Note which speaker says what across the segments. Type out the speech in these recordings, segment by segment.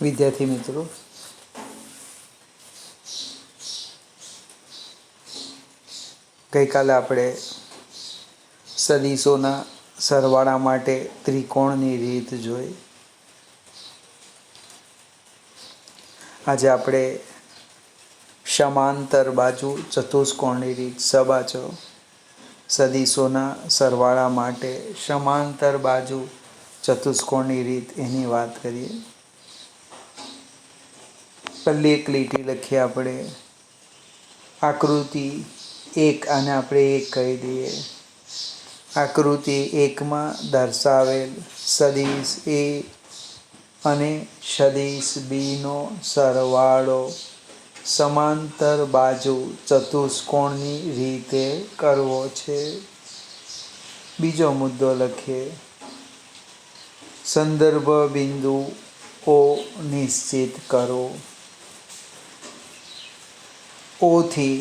Speaker 1: વિદ્યાર્થી મિત્રો, ગઈકાલે આપણે સદીશોના સરવાળા માટે ત્રિકોણની રીત જોઈ. આજે આપણે સમાંતર બાજુ ચતુષ્કોણની રીત, સબાચો સદીશોના સરવાળા માટે સમાંતર બાજુ ચતુષ્કોણની રીત, એની વાત કરીએ. પહેલી એક લીટી લખીએ આપણે, આકૃતિ 1, આને આપણે 1 કહી દઈએ. આકૃતિ 1માં દર્શાવેલ સદિશ એ અને સદિશ બીનો સરવાળો સમાંતર બાજુ ચતુષ્કોણની રીતે કરવો છે. બીજો મુદ્દો લખીએ, સંદર્ભ બિંદુ O નિશ્ચિત કરો. O થી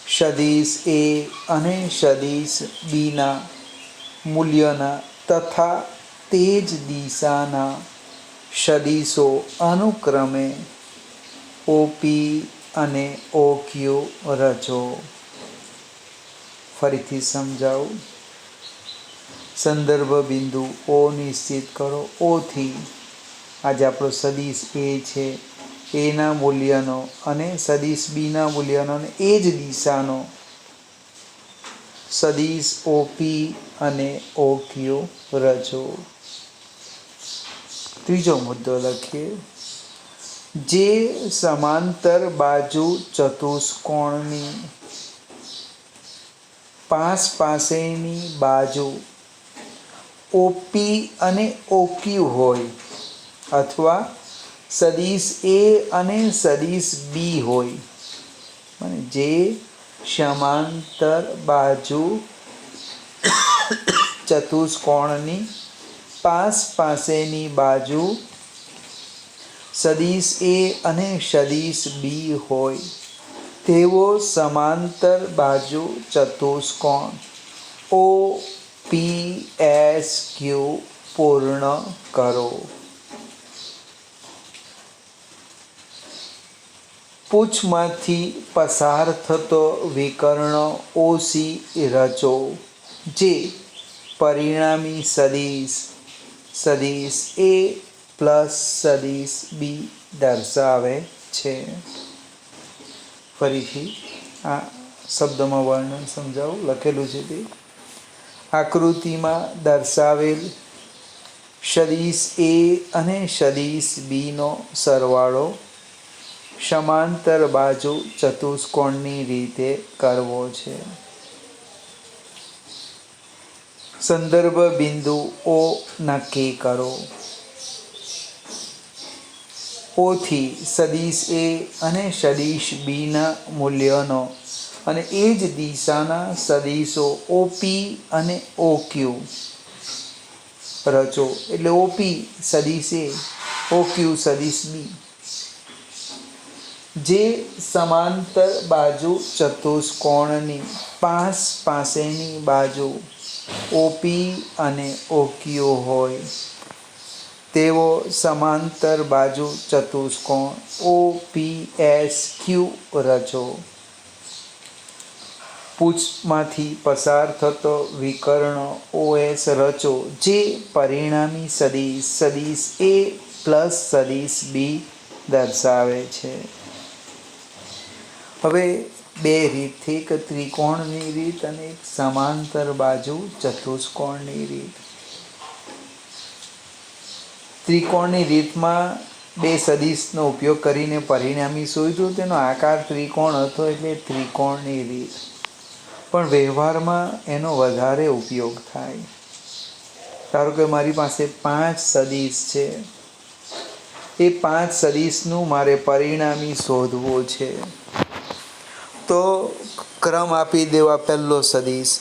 Speaker 1: સદિશ એ અને સદિશ બીના મૂલ્યના તથા તે જ દિશાના સદિશો અનુક્રમે OP અને OQ રચો. ફરીથી સમજાવું. સંદર્ભ બિંદુ O નિશ્ચિત કરો. O થી આજે આપણો સદિશ એ છે, એના મૂલ્યનો અને સદિશ બીના મૂલ્યનો અને એ જ દિશાનો સદિશ OP અને OQ રચો. ત્રીજો મુદ્દો લખીએ, જે સમાંતર બાજુ ચતુષ્કોણની પાસેની બાજુ OP અને OQ હોય અથવા સદિશ એ અને સદિશ બી હોય, જે સમાંતર બાજુ ચતુષ્કોણની પાસેની બાજુ સદિશ એ અને સદિશ બી હોય તેવો સમાંતર બાજુ ચતુષ્કોણ OPSQ પૂર્ણ કરો. પૂંછમાંથી પસાર થતો વિકર્ણ OC રચો, જે પરિણામી સદિશ એ પ્લસ સદિશ બી દર્શાવે છે. ફરીથી આ શબ્દમાં વર્ણન સમજાવું, લખેલું છે તે, આકૃતિમાં દર્શાવેલ સદિશ એ અને સદિશ બીનો સરવાળો સમાંતર બાજુ ચતુષ્કોણની રીતે કરવો છે. સંદર્ભ બિંદુ O નક્કી કરો. O થી સદિશ એ અને સદિશ બીના મૂલ્યનો અને એ જ દિશાના સદિશો OP અને OQ રચો. એટલે OP સદિશ એ, OQ સદિશ બી, જે સમાંતર બાજુ ચતુષ્કોણની પાસેની બાજુ OP અને OQ હોય તેવો સમાંતર બાજુ ચતુષ્કોણ OPSQ રચો. પૂંછમાંથી પસાર થતો વિકર્ણ OS રચો, જે પરિણામી સદિશ એ પ્લસ સદિશ બી દર્શાવે છે. હવે બે રીતથી, એક ત્રિકોણની રીત અને એક સમાંતર બાજુ ચતુષ્કોણની રીત. ત્રિકોણની રીતમાં બે સદિશનો ઉપયોગ કરીને પરિણામી શોધ્યું, તેનો આકાર ત્રિકોણ હતો એટલે ત્રિકોણની રીત. પણ વ્યવહારમાં એનો વધારે ઉપયોગ થાય. ધારો કે મારી પાસે 5 સદિશ છે, એ 5 સદિશનું મારે પરિણામી શોધવું છે. તો ક્રમ આપી દેવા, પહેલો સદિશ,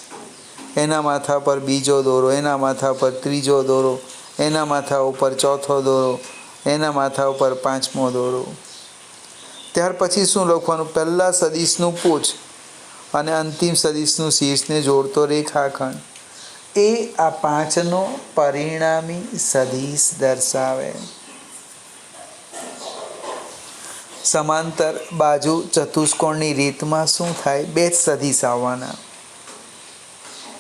Speaker 1: એના માથા પર બીજો દોરો, એના માથા પર ત્રીજો દોરો, એના માથા ઉપર ચોથો દોરો, એના માથા ઉપર પાંચમો દોરો. ત્યાર પછી શું લખવાનું? પહેલા સદિશનું પૂંછ અને અંતિમ સદિશનું શીર્ષને જોડતો રેખાખંડ એ આ 5નો પરિણામી સદિશ દર્શાવે. સમાંતર બાજુ ચતુષ્કોણની રીતમાં શું થાય? 2 જ સદીશ આવવાના,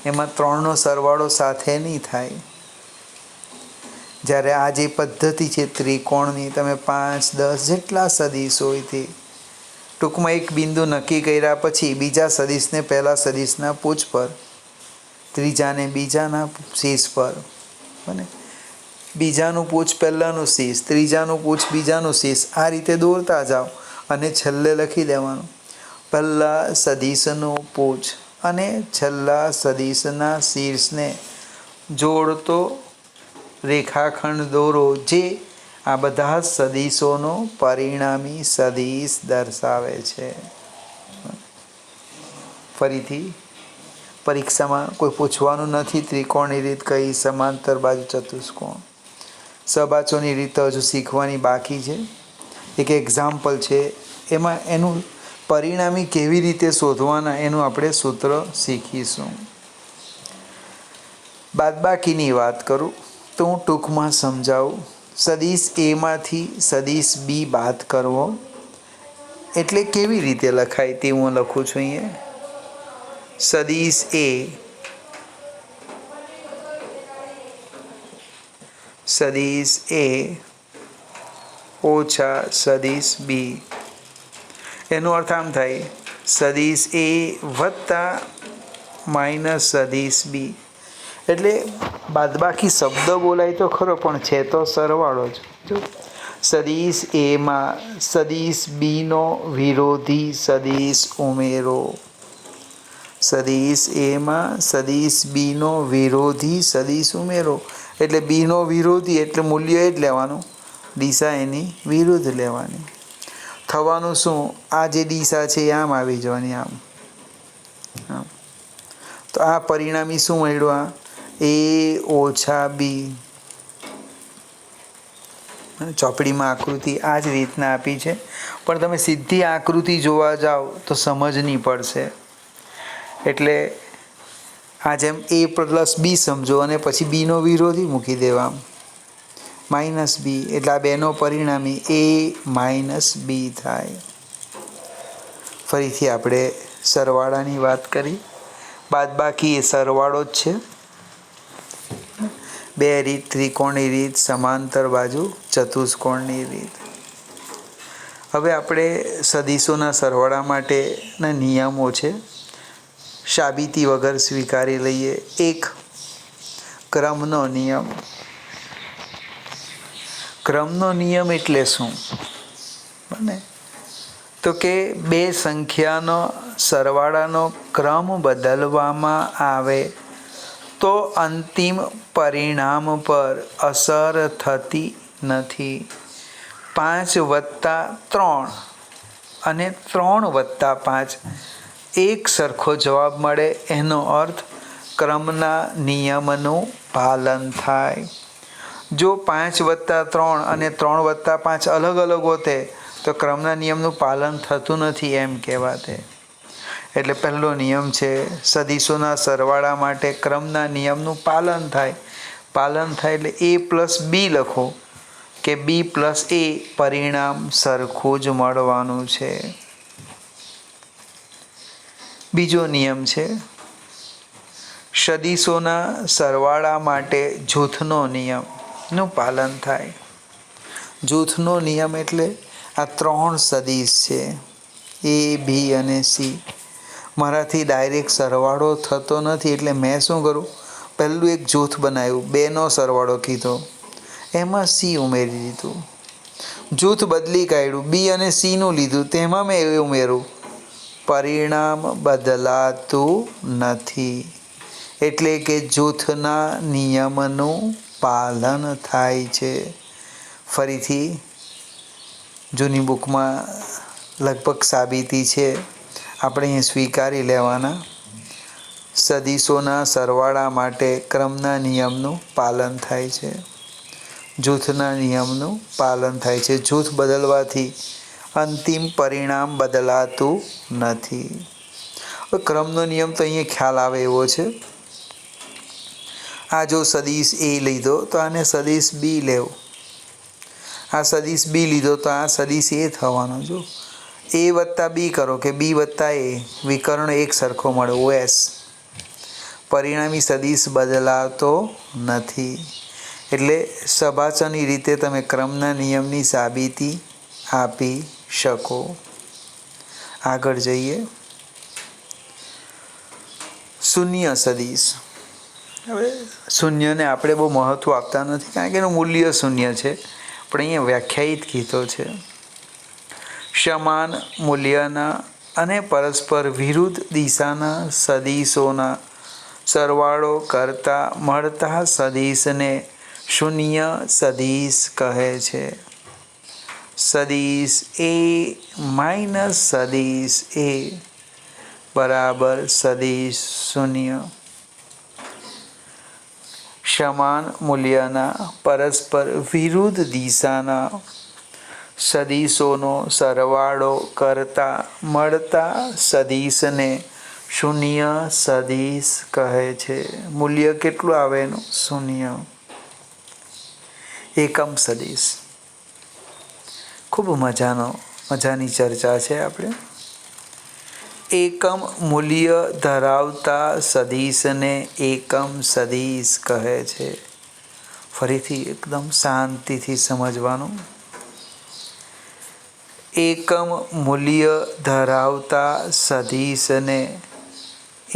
Speaker 1: એમાં 3નો સરવાળો સાથે નહીં થાય. જ્યારે આ જે પદ્ધતિ છે ત્રિકોણની, તમે 5, 10 જેટલા સદીશ હોય તે ટૂંકમાં એક બિંદુ નક્કી કર્યા પછી બીજા સદીશને પહેલા સદીશના પૂછ પર, ત્રીજાને બીજાના શીર્ષ પર, બને બીજાનું પૂછ પહેલાંનું શીર્ષ, ત્રીજાનું પૂછ બીજાનું શીર્ષ, આ રીતે દોરતા જાઓ અને છેલ્લે લખી દેવાનું પહેલા સદીશનું પૂછ અને છેલ્લા સદીશના શીર્ષને જોડતો રેખાખંડ દોરો, જે આ બધા જ સદીશોનો પરિણામી સદીશ દર્શાવે છે. ફરીથી પરીક્ષામાં કોઈ પૂછવાનું નથી ત્રિકોણની રીત કઈ, સમાંતર બાજુ ચતુષ્કોણ. સબાચોની રીત હજુ શીખવાની બાકી છે. એક એક્ઝામ્પલ છે, એમાં એનું પરિણામી કેવી રીતે શોધવાના એનું આપણે સૂત્ર શીખીશું. બાદબાકીની વાત કરું તો હું ટૂંકમાં સમજાવું. સદીશ એમાંથી સદીશ બી બાદ કરવો એટલે કેવી રીતે લખાય તે હું લખું છું અહીંયા. સદીશ એ સદીશ એ ઓછા સદીશ બી, એનો અર્થ આમ થાય સદીશ એ વત્તા માઇનસ સદીશ બી. એટલે બાદબાકી શબ્દ બોલાય તો ખરો પણ છે તો સરવાળો જ. જો સદીશ એમાં સદીશ બીનો વિરોધી સદીશ ઉમેરો, સદીશ એમાં સદીશ બીનો વિરોધી સદીશ ઉમેરો. એટલે બીનો વિરોધી એટલે મૂલ્ય એ જ લેવાનું, દિશા એની વિરુદ્ધ લેવાની. થવાનું શું? આ જે દિશા છે એ આમ આવી જવાની, આમ. તો આ પરિણામી શું મળ્યું? એ ઓછા બી. ચોપડીમાં આકૃતિ આ જ રીતના આપી છે, પણ તમે સીધી આકૃતિ જોવા જાઓ તો સમજ નહીં પડશે. એટલે આ જેમ એ પ્લસ બી સમજો અને પછી બીનો વિરોધી મૂકી દેવા, માઇનસ બી. એટલે આ બેનો પરિણામી એ માઇનસ બી થાય. ફરીથી આપણે સરવાળાની વાત કરી. બાદબાકી એ સરવાળો જ છે. 2 રીત, ત્રિકોણની રીત, સમાંતર બાજુ ચતુષ્કોણની રીત. હવે આપણે સદીશોના સરવાળા માટેના નિયમો છે, સાબિતી વગર સ્વીકારી લઈએ. 1 ક્રમનો નિયમ. ક્રમનો નિયમ એટલે શું? બને તો કે 2 સંખ્યાનો સરવાળાનો ક્રમ બદલવામાં આવે તો અંતિમ પરિણામ પર અસર થતી નથી. 5 વત્તા 3 અને 3 વત્તા 5 એક સરખો જવાબ મળે, એનો અર્થ ક્રમના નિયમનું પાલન થાય. જો 5 વત્તા 3 અને 3 વત્તા 5 અલગ અલગ હોતે તો ક્રમના નિયમનું પાલન થતું નથી એમ કહેવાતે. એટલે પહેલો નિયમ છે સદીશોના સરવાળા માટે ક્રમના નિયમનું પાલન થાય. પાલન થાય એટલે એ પ્લસ બી લખો કે બી પ્લસ એ પરિણામ સરખું જ મળવાનું છે. બીજો નિયમ છે સદીશોના સરવાળા માટે જૂથનો નિયમનું પાલન થાય. જૂથનો નિયમ એટલે આ 3 સદીશ છે, એ બી અને સી. મારાથી ડાયરેક્ટ સરવાળો થતો નથી એટલે મેં શું કરું, પહેલું એક જૂથ બનાવ્યું, 2નો સરવાળો કીધો, એમાં સી ઉમેરી દીધું. જૂથ બદલી કાઢ્યું, બી અને સીનું લીધું, તેમાં મેં એ ઉમેરું. પરિણામ બદલાતું નથી, એટલે કે જૂથના નિયમનું પાલન થાય છે. ફરીથી જૂની બુકમાં લગભગ સાબિતી છે, આપણે અહીં સ્વીકારી લેવાના. સદીશોના સરવાળા માટે ક્રમના નિયમનું પાલન થાય છે, જૂથના નિયમનું પાલન થાય છે. જૂથ બદલવાથી અંતિમ પરિણામ બદલાતું નથી. ક્રમનો નિયમ તો અહીંયા ખ્યાલ આવે એવો છે. આ જો સદીશ એ લીધો તો આને સદીશ બી લેવો, આ સદીશ બી લીધો તો આ સદીશ એ થવાનો. જો એ વત્તા બી કરો કે બી વત્તા એ, વિકર્ણ એક સરખો મળે OS. પરિણામી સદીશ બદલાતો નથી. એટલે સભાસની રીતે તમે ક્રમના નિયમની સાબિતી આપી શકો. આગળ જઈએ. શૂન્ય સદીશ. હવે શૂન્યને આપણે બહુ મહત્ત્વ આપતા નથી કારણ કે એનું મૂલ્ય શૂન્ય છે, પણ અહીંયા વ્યાખ્યાયિત કીધો છે. સમાન મૂલ્યના અને પરસ્પર વિરુદ્ધ દિશાના સદીશોના સરવાળો કરતા મળતા સદીશને શૂન્ય સદીશ કહે છે. સદીશ એ માઇનસ સદીશ એ બરાબર સદીશ શૂન્ય. સમાન મૂલ્યના પરસ્પર વિરુદ્ધ દિશાના સદીશોનો સરવાળો કરતા મળતા સદીશને શૂન્ય સદીશ કહે છે. મૂલ્ય કેટલું આવે એનું? શૂન્ય. એકમ સદીશ. ખૂબ મજાની ચર્ચા છે. આપણે એકમ મૂલ્ય ધરાવતા સદીશને એકમ સદીશ કહે છે. ફરીથી એકદમ શાંતિથી સમજવાનું. એકમ મૂલ્ય ધરાવતા સદીશને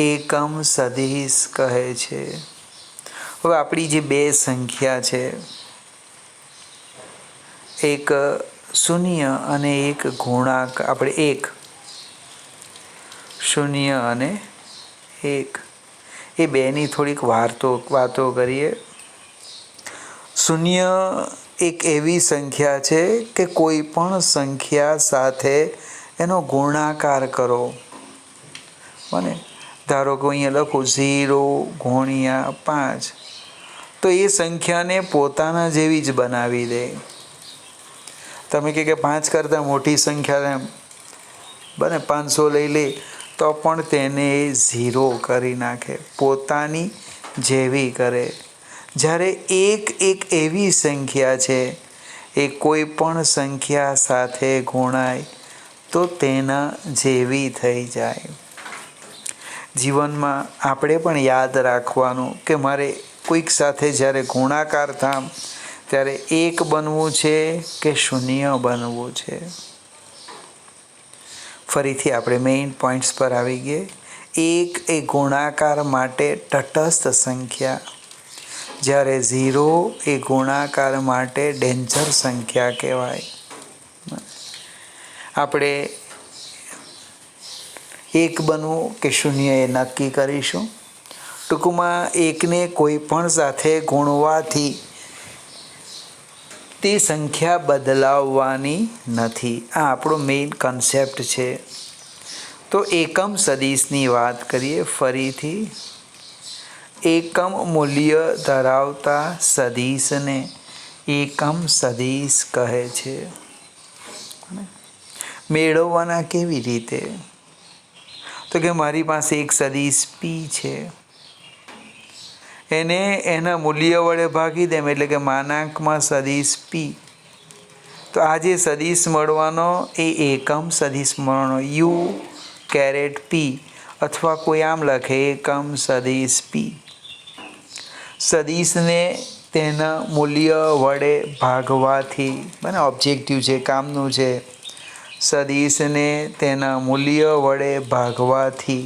Speaker 1: એકમ સદીશ કહે છે. હવે આપણી જે બે સંખ્યા છે, એક શૂન્ય અને એક ગુણાંક, આપણે એક શૂન્ય અને એક, એ બેની થોડીક વાતો કરીએ. શૂન્ય એક એવી સંખ્યા છે કે કોઈ પણ સંખ્યા સાથે એનો ગુણાકાર કરો. બને ધારો કે અહીંયા લખું 0 × 5, તો એ સંખ્યાને પોતાના જેવી જ બનાવી દે. તમે કે 5 કરતાં મોટી સંખ્યા બને 500 લઈ લે તો પણ તેને 0 કરી નાખે, પોતાની જેવી કરે. જ્યારે એક એવી સંખ્યા છે એ કોઈ પણ સંખ્યા સાથે ગુણાય તો તેના જેવી થઈ જાય. જીવનમાં આપણે પણ યાદ રાખવાનું કે મારે કોઈક સાથે જ્યારે ગુણાકાર થાય ત્યારે 1 બનવું છે કે 0 બનવું છે. ફરીથી આપણે મેઇન પોઈન્ટ્સ પર આવી ગઈએ. 1 એ ગુણાકાર માટે તટસ્થ સંખ્યા, જ્યારે 0 એ ગુણાકાર માટે ડેન્જર સંખ્યા કહેવાય. આપણે 1 બનવું કે 0 એ નક્કી કરીશું. ટૂંકમાં 1ને કોઈ પણ સાથે ગુણવાથી તે સંખ્યા બદલાવવાની નથી. આ આપણો મેઇન કન્સેપ્ટ છે. તો એકમ સદીશની વાત કરીએ ફરીથી. એકમ મૂલ્ય ધરાવતા સદીશને એકમ સદીશ કહે છે. મેળવવાના કેવી રીતે? તો કે મારી પાસે એક સદીશ p છે, એને એના મૂલ્ય વડે ભાગી દેમ એટલે કે માનાંકમાં સદીશ p. તો આ જે સદીશ મળવાનો એ એકમ સદીશ મળવાનો u∠p, અથવા કોઈ આમ લખે એકમ સદીશ p. સદીશને તેના મૂલ્ય વડે ભાગવાથી, બને ઓબ્જેક્ટિવ છે, કામનું છે. સદીશને તેના મૂલ્ય વડે ભાગવાથી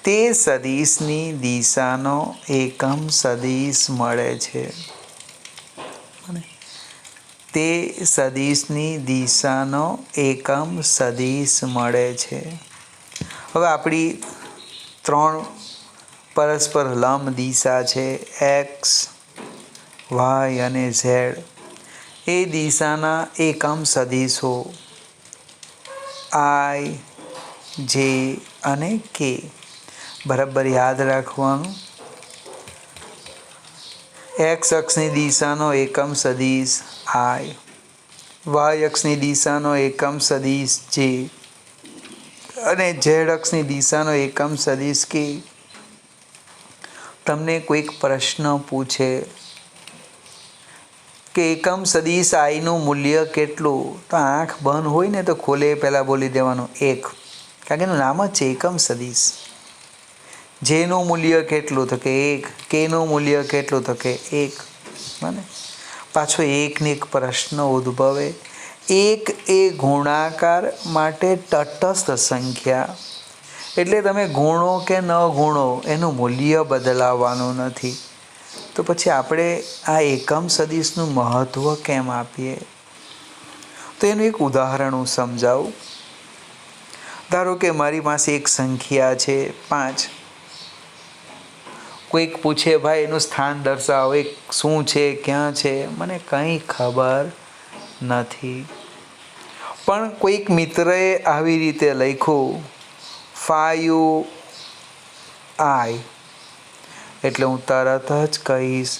Speaker 1: તે સદીશની દિશાનો એકમ સદીશ મળે છે. તે સદીશની દિશાનો એકમ સદીશ મળે છે. હવે આપણી 3 પરસ્પર લંબ દિશા છે, x, y અને z. એ દિશાના એકમ સદીશો i, j અને k બરાબર યાદ રાખવાનું. x અક્ષની દિશાનો એકમ સદીશ i, y અક્ષની દિશાનો એકમ સદીશ j અને z અક્ષની દિશાનો એકમ સદીશ k. તમને કોઈક પ્રશ્ન પૂછે કે એકમ સદીશ આઈનું મૂલ્ય કેટલું? તો આંખ બંધ હોય ને તો ખોલે પહેલાં બોલી દેવાનું 1, કારણ કે એનું નામ જ છે એકમ સદીશ. જેનું મૂલ્ય કેટલું? તો કે 1. કેનું મૂલ્ય કેટલું? તો કે 1. બને પાછો એકને એક પ્રશ્ન ઉદ્ભવે. 1 એ ગુણાકાર માટે તટસ્થ સંખ્યા, એટલે તમે ગુણો કે ન ગુણો એનું મૂલ્ય બદલાવવાનું નથી. તો પછી આપણે આ એકમ સદીશનું મહત્ત્વ કેમ આપીએ? તો એનું એક ઉદાહરણ હું સમજાવું. ધારો કે મારી પાસે એક સંખ્યા છે 5. કોઈક પૂછે ભાઈ એનું સ્થાન દર્શાવો, એક શું છે, ક્યાં છે, મને કંઈ ખબર નથી. પણ કોઈક મિત્રએ આવી રીતે લખ્યું 5i, એટલે હું તરત જ કહીશ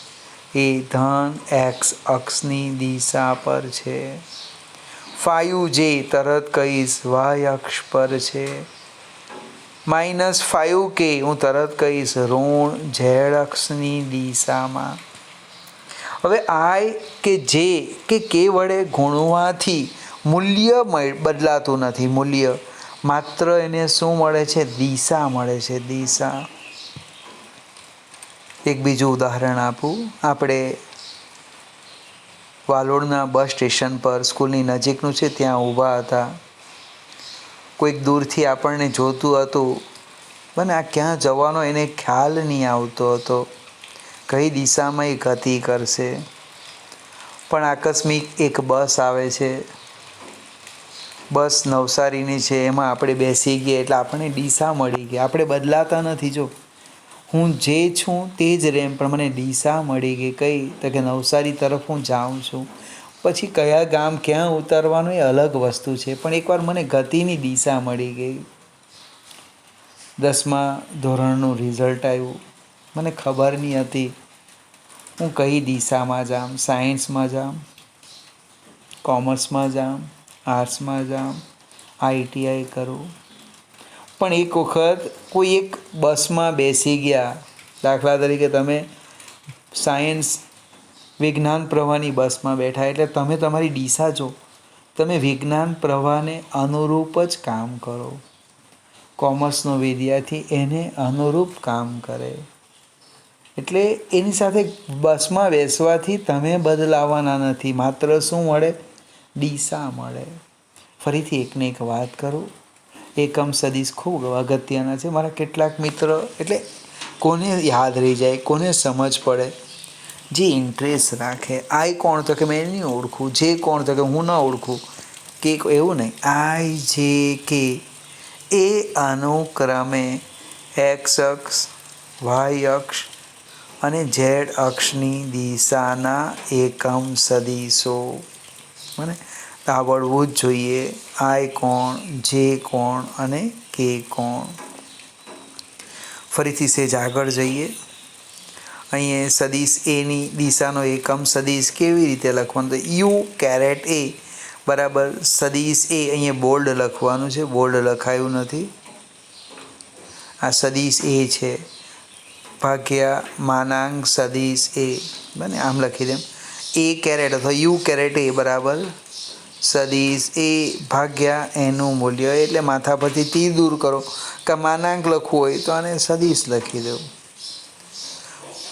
Speaker 1: એ ધન x અક્ષની દિશા પર છે. 5j તરત કહીશ y અક્ષ પર છે. -5k હું તરત કહીશ ઋણ z અક્ષની દિશામાં. હવે i કે j કે k વડે ગુણવાથી મૂલ્ય બદલાતું નથી. મૂલ્ય માત્ર એને શું મળે છે? દિશા મળે છે, દિશા. એક બીજું ઉદાહરણ આપું. આપણે વાલોડના બસ સ્ટેશન પર, સ્કૂલની નજીકનું છે, ત્યાં ઊભા હતા. કોઈક દૂરથી આપણને જોતું હતું, પણ આ ક્યાં જવાનો એને ખ્યાલ નહીં આવતો હતો, કઈ દિશામાં એ ગતિ કરશે. પણ આકસ્મિક એક બસ આવે છે, બસ નવસારીની છે, એમાં આપણે બેસી ગયા એટલે આપણને દિશા મળી ગઈ. આપણે બદલાતા નથી. જો હું જે છું તે જ રેમ, પણ મને દિશા મળી ગઈ. કઈ? તો કે નવસારી તરફ હું જાઉં છું. પછી કયા ગામ ક્યાં ઉતરવાનું એ અલગ વસ્તુ છે, પણ એકવાર મને ગતિની દિશા મળી ગઈ. 10મા ધોરણનું રિઝલ્ટ આવ્યું, મને ખબર નહીં હતી હું કઈ દિશામાં જામ. સાયન્સમાં જામ, કોમર્સમાં જામ, આર્ટ્સમાં જામ, ITI કરું. પણ એક વખત કોઈ એક બસમાં બેસી ગયા, દાખલા તરીકે તમે સાયન્સ વિજ્ઞાન પ્રવાહની બસમાં બેઠા, એટલે તમે તમારી દિશા જો, તમે વિજ્ઞાન પ્રવાહને અનુરૂપ જ કામ કરો. કોમર્સનો વિદ્યાર્થી એને અનુરૂપ કામ કરે. એટલે એની સાથે બસમાં બેસવાથી તમે બદલાવાના નથી, માત્ર શું મળે? દિશા મળે. ફરીથી એકને એક વાત કરું. એકમ સદીશ ખૂબ અગત્યના છે. મારા કેટલાક મિત્ર, એટલે કોને યાદ રહી જાય, કોને સમજ પડે, જે ઇન્ટરેસ્ટ રાખે. આઈ કોણ? તો કે મેં નહીં ઓળખું. જે કોણ? તો કે હું ન ઓળખું. કે એવું નહીં, આઈ જે કે એ અનુક્રમે x અક્ષ, y અક્ષ અને z અક્ષની દિશાના એકમ સદીશો. મને આવડવું જ જોઈએ. આઈ કોણ, જે કોણ અને કે કોણ. ફરીથી સેજ આગળ જઈએ. અહીંયા સદીશ એની દિશાનો એકમ સદીશ કેવી રીતે લખવાનું? તો u∠a બરાબર સદીશ એ. અહીંયા બોલ્ડ લખવાનું છે, બોલ્ડ લખાયું નથી. આ સદીશ એ છે ભાગ્યા માનાંક સદીશ એ. બને આમ લખી દેમ. a∠ અથવા u∠a બરાબર સદીશ એ ભાગ્યા એનું મૂલ્ય, એટલે માથા પરથી તીર દૂર કરો. કે માનાંક લખવું હોય તો આને સદીશ લખી દો.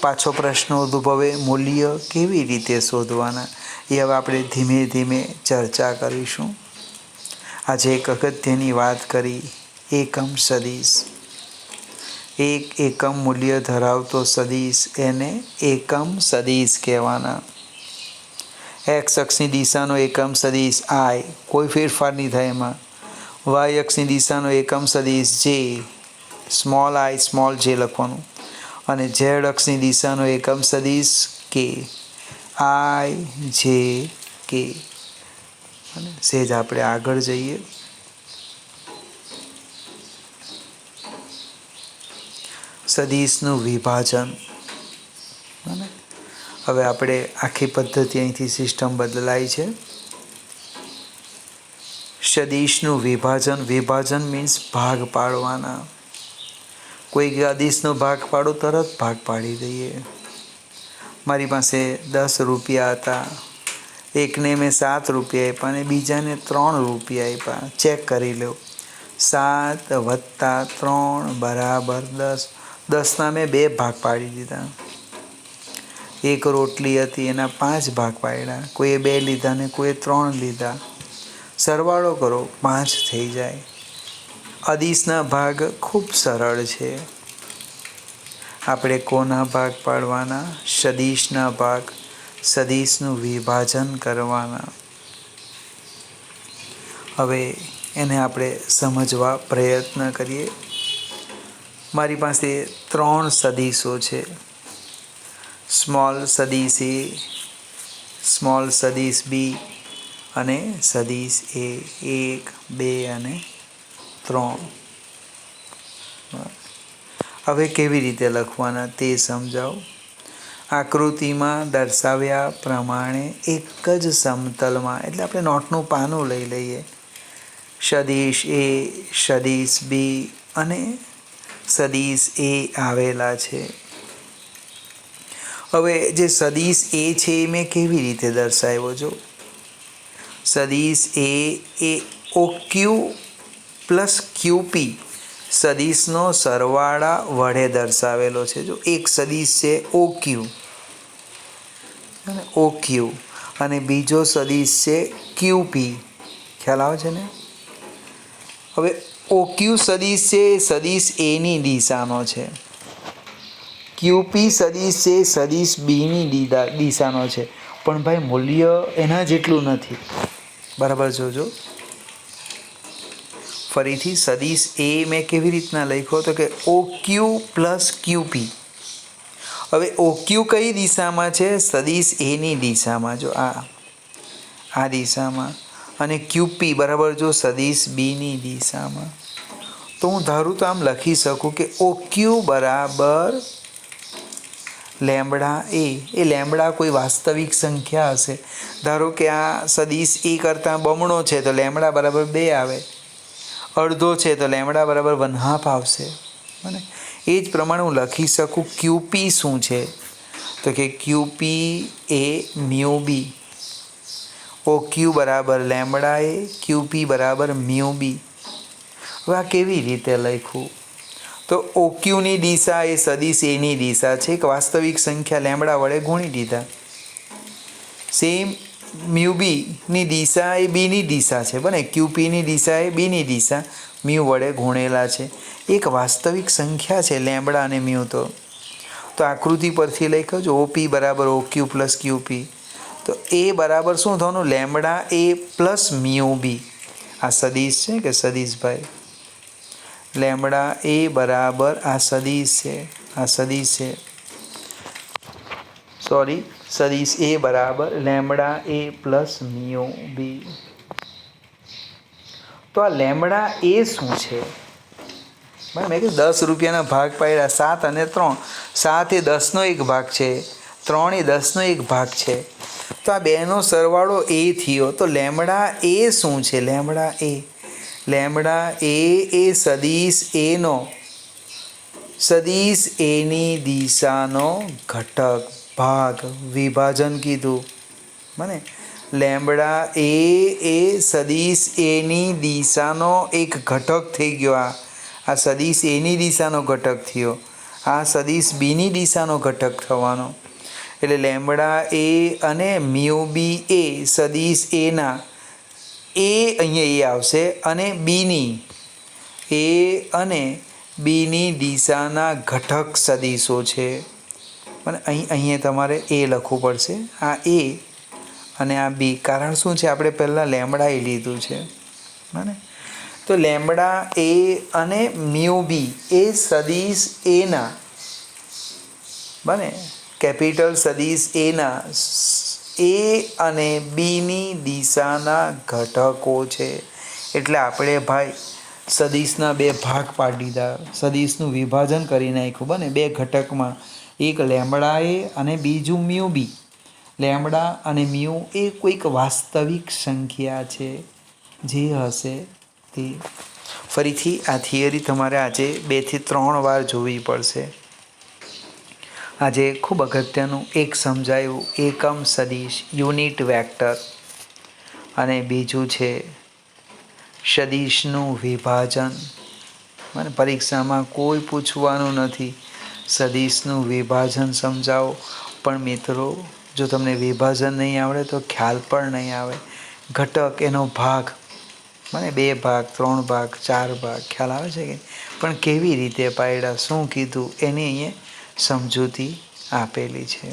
Speaker 1: પાછો પ્રશ્ન ઉદ્ભવે, મૂલ્ય કેવી રીતે શોધવાના? એ હવે આપણે ધીમે ધીમે ચર્ચા કરીશું. આજે એક અગત્યની વાત કરી, એકમ સદીશ. એક એકમ મૂલ્ય ધરાવતો સદીશ એને એકમ સદીશ કહેવાના. x અક્ષની દિશાનો એકમ સદીશ i, કોઈ ફેરફાર નહીં થાય એમાં. y અક્ષની દિશાનો એકમ સદીશ j, small i small j લખવાનું. અને z અક્ષની દિશાનો એકમ સદીશ k, i j k. અને સેજ આપણે આગળ જઈએ. સદીશનું વિભાજન. હવે આપણે આખી પદ્ધતિ અહીંથી સિસ્ટમ બદલાય છે. સદીશનું વિભાજન. વિભાજન મીન્સ ભાગ પાડવાના. કોઈ સદીશનો ભાગ પાડો, તરત ભાગ પાડી દઈએ. મારી પાસે 10 રૂપિયા હતા, એકને મેં 7 રૂપિયા આપ્યા અને બીજાને 3 રૂપિયા આપ્યા. ચેક કરી લો. 7 વત્તા 3 બરાબર 10. 10ના મેં 2 ભાગ પાડી દીધા. એક રોટલી હતી એના 5 ભાગ પાડ્યા. કોઈએ 2 લીધા ને કોઈએ 3 લીધા. સરવાળો કરો 5 થઈ જાય. અદિશના ભાગ ખૂબ સરળ છે. આપણે કોના ભાગ પાડવાના? સદિશના ભાગ. સદિશનું વિભાજન કરવાના. હવે એને આપણે સમજવા પ્રયત્ન કરીએ. મારી પાસે 3 સદિશો છે. સ્મોલ સદિશ એ, સ્મોલ સદિશ બી અને સદિશ એ. 1, 2 અને 3. હવે કેવી રીતે લખવાના તે સમજાવું. આકૃતિમાં દર્શાવ્યા પ્રમાણે એક જ સમતલમાં, એટલે આપણે નોટનું પાનું લઈ લઈએ. સદિશ એ, સદિશ બી અને સદિશ એ આવેલા છે. હવે જે સદિશ એ છે એ મેં કેવી રીતે દર્શાવ્યો? જો સદિશ એ ઓક્યુ પ્લસ ક્યુપી સદિશનો સરવાળા વડે દર્શાવેલો છે. જો એક સદિશ છે ઓક્યુ, ઓક્યુ અને બીજો સદિશ છે ક્યુપી. ખ્યાલ આવે છે ને? હવે ઓક્યુ સદિશ છે એ સદિશ એની દિશાનો છે. ક્યુપી સદિશ છે સદિશ બીની દિશાનો છે. પણ ભાઈ મૂલ્ય એના જેટલું નથી. બરાબર જોજો. ફરીથી સદિશ એ મેં કેવી રીતના લખ્યો તો કે ઓક્યુ પ્લસ ક્યુપી. હવે ઓક્યુ કઈ દિશામાં છે? સદિશ એની દિશામાં. જો આ દિશામાં. અને ક્યુપી બરાબર જો સદિશ બીની દિશામાં. તો હું ધારું તો આમ લખી શકું કે ઓક્યુ બરાબર લેમ્બડા એ. એ લેમ્બડા કોઈ વાસ્તવિક સંખ્યા હશે. ધારો કે આ સદિશ એ કરતાં બમણો છે તો લેમ્બડા બરાબર 2 આવે. અડધો છે તો લેમ્બડા બરાબર 1/2 આવશે. બને એ જ પ્રમાણે હું લખી શકું ક્યુપી શું છે તો કે ક્યુપી એ મ્યુ બી. ઓક્યુ બરાબર લેમ્બડા એ, ક્યુપી બરાબર મ્યુ બી. હવે આ કેવી રીતે લખવું? તો ઓક્યુની દિશા એ સદિશ એની દિશા છે. એક વાસ્તવિક સંખ્યા લેમ્બડા વડે ગુણી દીધા. સેમ મ્યુ બીની દિશા એ બીની દિશા છે. બને ક્યુપીની દિશા એ બીની દિશા મ્યુ વડે ગુણેલા છે. એક વાસ્તવિક સંખ્યા છે લેમ્બડા અને મ્યુ. તો આકૃતિ પરથી લખ્યો ઓપી બરાબર ઓક્યુ પ્લસ ક્યુપી. તો એ બરાબર શું થવાનું? લેમ્બડા એ પ્લસ મ્યુ બી. આ સદિશ છે કે સદિશભાઈ? લેમ્બડા એ બરાબર આ સદિશ છે. આ સદિશ છે. સોરી, સદિશ એ બરાબર લેમ્બડા એ પ્લસ મ્યુ બી. તો આ લેમ્બડા એ શું છે? મેં કીધું 10 રૂપિયાના ભાગ પાડ્યા. 7 અને 3. 7 એ 10નો એક ભાગ છે. 3 એ 10નો એક ભાગ છે. તો આ બેનો સરવાળો એ થયો. તો લેમ્બડા એ શું છે? લેમ્બડા એ, લેમ્બડા એ સદિશ એનો, સદિશ એની દિશાનો ઘટક, ભાગ, વિભાજન કીધું. મને લેમ્બડા એ સદિશ એની દિશાનો એક ઘટક થઈ ગયો. આ સદિશ એની દિશાનો ઘટક થયો. આ સદિશ બીની દિશાનો ઘટક થવાનો. એટલે લેમ્બડા એ અને મ્યુ બી એ સદિશ એના એ અહીંયા એ આવશે અને બીની એ અને બીની દિશાના ઘટક સદિશો છે. અને અહીંયા તમારે એ લખવું પડશે. આ એ અને આ બી. કારણ શું છે? આપણે પહેલાં લેમ્બડા એ લીધું છે. બને તો લેમ્બડા એ અને મ્યુ બી એ સદિશ એના, બને કેપિટલ સદિશ એના એ અને બીની દિશાના ઘટકો છે. એટલે આપણે ભાઈ સદિશના 2 ભાગ પાડી દીધા. સદિશનું વિભાજન કરી નાખ્યું. બને 2 ઘટકમાં. એક લેમ્બડા એ અને બીજું મ્યુ બી. લેમ્બડા અને મ્યુ એ કોઈક વાસ્તવિક સંખ્યા છે. જે હશે તે. ફરીથી આ થિયરી તમારે આજે 2 થી 3 વાર જોવી પડશે. આજે ખૂબ અગત્યનું એક સમજાયું એકમ સદિશ યુનિટ વેક્ટર, અને બીજું છે સદિશનું વિભાજન. મને પરીક્ષામાં કોઈ પૂછવાનું નથી સદિશનું વિભાજન સમજાવો, પણ મિત્રો જો તમને વિભાજન નહીં આવડે તો ખ્યાલ પણ નહીં આવે. ઘટક એનો ભાગ, મને 2 ભાગ 3 ભાગ 4 ભાગ ખ્યાલ આવે છે કે, પણ કેવી રીતે પાડ્યા, શું કીધું એની અહીંયા સમજૂતી આપેલી છે.